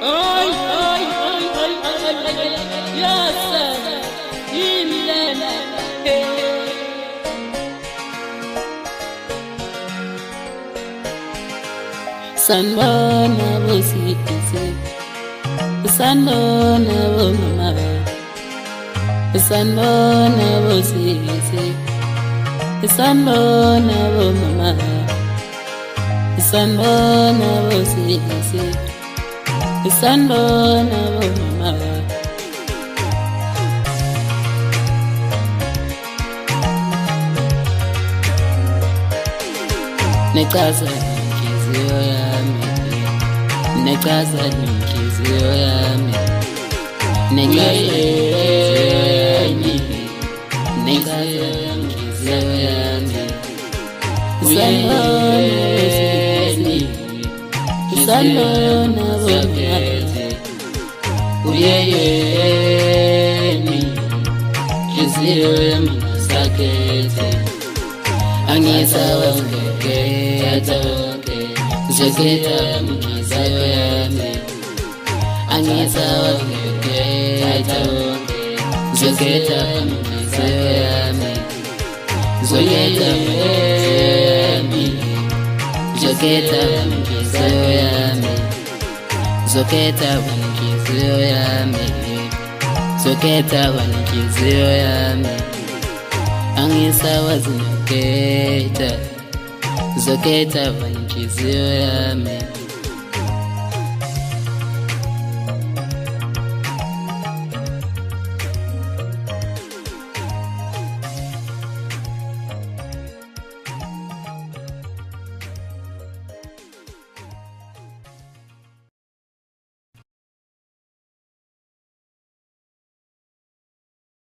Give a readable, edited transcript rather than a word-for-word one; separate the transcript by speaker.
Speaker 1: Ay ay ay ay ay ay ya sana imlana sanbona bosisi sanbona bomama sanbona bosisi sanbona bomama sanbona bosisi sanbona bomama nekaza inhliziyo yami nekaza inhliziyo yami nekaza inhliziyo yami sanbona bomama uyeyeni inhliziyo yami sakhethe angisawa ngekhetha zokhetha inhliziyo yami angisawa ngekhetha zokhetha inhliziyo yami zokhetha yami zokhetha inhliziyo yami zokhetha inhliziyo yami zokhetha inhliziyo yami angisawa zokhetha inhliziyo yami